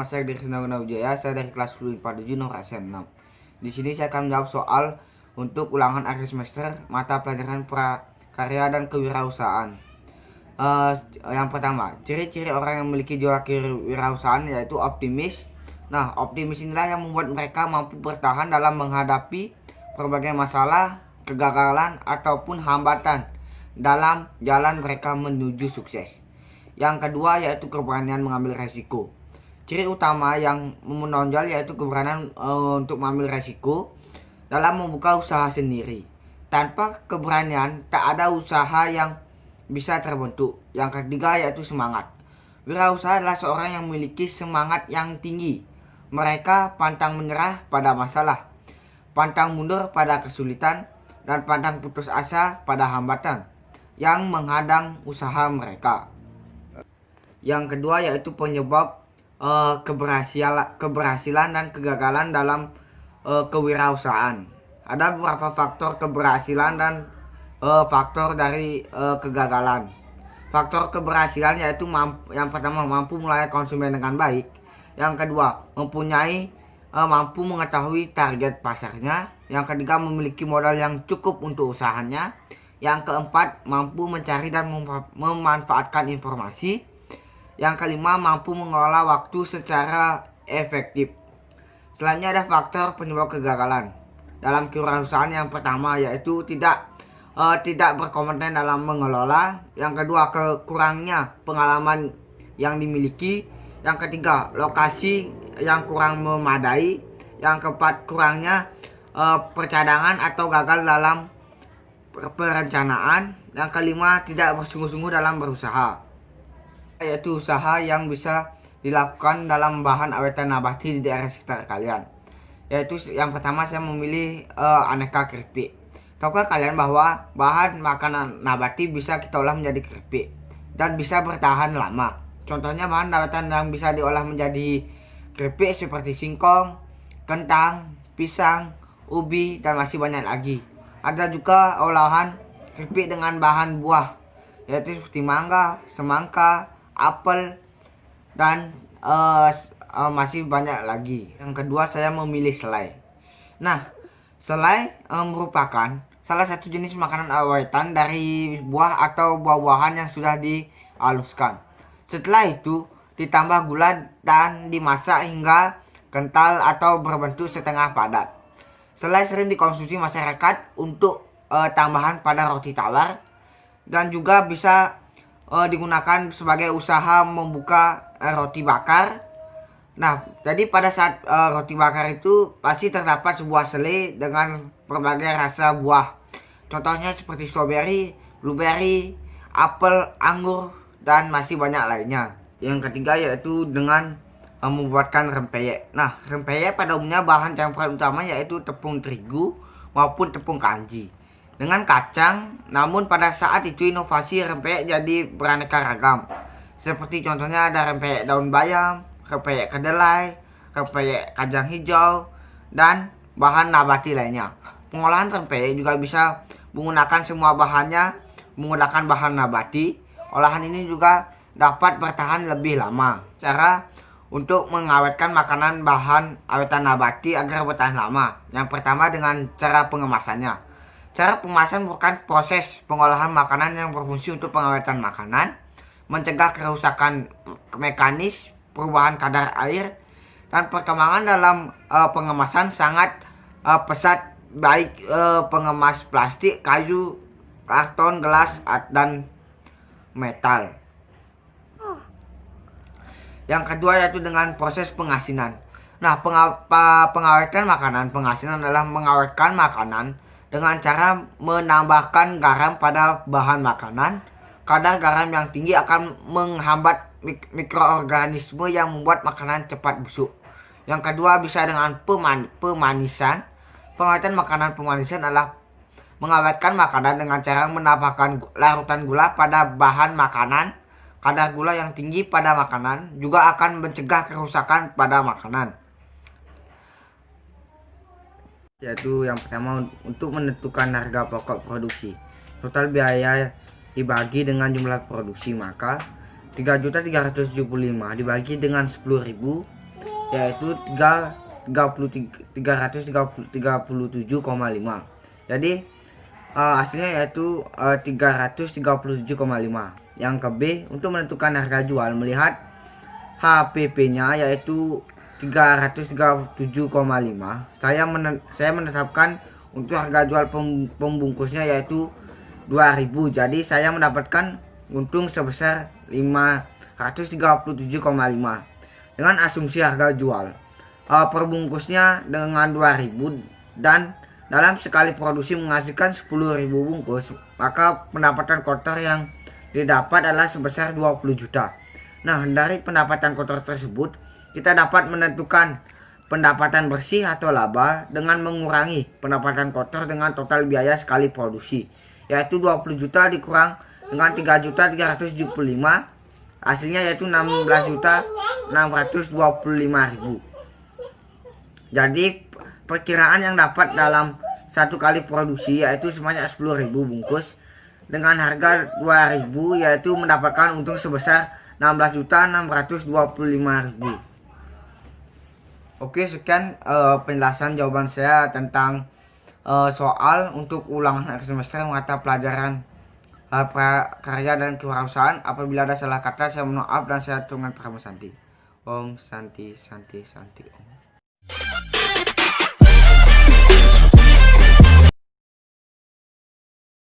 saya dari Senawina Wijaya, saya dari kelas 10 IPA 7 nomor ASN 6. Di sini saya akan menjawab soal untuk ulangan akhir semester mata pelajaran prakarya dan kewirausahaan. Yang pertama, ciri-ciri orang yang memiliki jiwa kewirausahaan yaitu optimis. Nah, optimis inilah yang membuat mereka mampu bertahan dalam menghadapi berbagai masalah, kegagalan, ataupun hambatan dalam jalan mereka menuju sukses. Yang kedua yaitu keberanian mengambil resiko. Ciri utama yang menonjol yaitu keberanian untuk mengambil resiko dalam membuka usaha sendiri. Tanpa keberanian tak ada usaha yang bisa terbentuk. Yang ketiga yaitu semangat. Wirausaha adalah seorang yang memiliki semangat yang tinggi. Mereka pantang menyerah pada masalah, pantang mundur pada kesulitan, dan pantang putus asa pada hambatan yang menghadang usaha mereka. Yang kedua yaitu penyebab keberhasilan dan kegagalan dalam kewirausasahaan. Ada beberapa faktor keberhasilan dan faktor dari kegagalan. Faktor keberhasilan yaitu yang pertama mampu melayani konsumen dengan baik. Yang kedua mampu mengetahui target pasarnya. Yang ketiga memiliki modal yang cukup untuk usahanya. Yang keempat mampu mencari dan memanfaatkan informasi. Yang kelima mampu mengelola waktu secara efektif. Selanjutnya ada faktor penyebab kegagalan dalam kewirausahaan. Yang pertama yaitu tidak berkompeten dalam mengelola. Yang kedua kurangnya pengalaman yang dimiliki. Yang ketiga lokasi yang kurang memadai. Yang keempat kurangnya percadangan atau gagal dalam perencanaan. Yang kelima tidak bersungguh-sungguh dalam berusaha, yaitu usaha yang bisa dilakukan dalam bahan awetan nabati di daerah sekitar kalian. Yaitu yang pertama saya memilih aneka keripik. Tahukah kalian bahwa bahan makanan nabati bisa kita olah menjadi keripik dan bisa bertahan lama? Contohnya bahan awetan yang bisa diolah menjadi keripik seperti singkong, kentang, pisang, ubi, dan masih banyak lagi. Ada juga olahan keripik dengan bahan buah, yaitu seperti mangga, semangka, apel, dan masih banyak lagi. Yang kedua saya memilih selai. Nah, selai merupakan salah satu jenis makanan awetan dari buah atau buah-buahan yang sudah dihaluskan. Setelah itu ditambah gula dan dimasak hingga kental atau berbentuk setengah padat. Selai sering dikonsumsi masyarakat untuk tambahan pada roti tawar dan juga bisa digunakan sebagai usaha membuka roti bakar. Nah, jadi pada saat roti bakar itu pasti terdapat sebuah selai dengan berbagai rasa buah. Contohnya seperti strawberry, blueberry, apel, anggur, dan masih banyak lainnya. Yang ketiga yaitu dengan membuatkan rempeyek. Nah, rempeyek pada umumnya bahan campuran utama yaitu tepung terigu maupun tepung kanji dengan kacang. Namun pada saat itu inovasi rempeyek jadi beraneka ragam. Seperti contohnya ada rempeyek daun bayam, rempeyek kedelai, rempeyek kacang hijau, dan bahan nabati lainnya. Pengolahan rempeyek juga bisa menggunakan semua bahannya menggunakan bahan nabati. Olahan ini juga dapat bertahan lebih lama. Cara untuk mengawetkan makanan bahan awetan nabati agar bertahan lama. Yang pertama dengan cara pengemasannya. Cara pengemasan merupakan proses pengolahan makanan yang berfungsi untuk pengawetan makanan, mencegah kerusakan mekanis, perubahan kadar air, dan perkembangan dalam pengemasan sangat pesat, baik pengemas plastik, kayu, karton, gelas, dan metal. Yang kedua yaitu dengan proses pengasinan. Nah, pengawetan makanan, pengasinan adalah mengawetkan makanan dengan cara menambahkan garam pada bahan makanan. Kadar garam yang tinggi akan menghambat mikroorganisme yang membuat makanan cepat busuk. Yang kedua bisa dengan pemanisan. Pengawetan makanan pemanisan adalah mengawetkan makanan dengan cara menambahkan larutan gula pada bahan makanan. Kadar gula yang tinggi pada makanan juga akan mencegah kerusakan pada makanan. Yaitu yang pertama untuk menentukan harga pokok produksi. Total biaya dibagi dengan jumlah produksi, maka 3.375 dibagi dengan 10.000 yaitu 337,5. Jadi hasilnya yaitu 337,5. Yang ke B, untuk menentukan harga jual melihat HPP-nya yaitu 337,5. Saya menetapkan untuk harga jual pembungkusnya yaitu 2000. Jadi saya mendapatkan untung sebesar 537,5 dengan asumsi harga jual perbungkusnya dengan 2000 dan dalam sekali produksi menghasilkan 10.000 bungkus, maka pendapatan kotor yang didapat adalah sebesar 20 juta. Nah, dari pendapatan kotor tersebut kita dapat menentukan pendapatan bersih atau laba dengan mengurangi pendapatan kotor dengan total biaya sekali produksi, yaitu 20 juta dikurang dengan 3.375, hasilnya yaitu 16.625.000. Jadi perkiraan yang dapat dalam satu kali produksi yaitu sebanyak 10.000 bungkus dengan harga 2000, yaitu mendapatkan untung sebesar 16.625.000. Oke, sekian penjelasan jawaban saya tentang soal untuk ulangan akhir semester mata pelajaran prakarya dan kewirausahaan. Apabila ada salah kata saya mohon maaf dan saya aturkan Om Santi. Om Santi Santi Santi Om.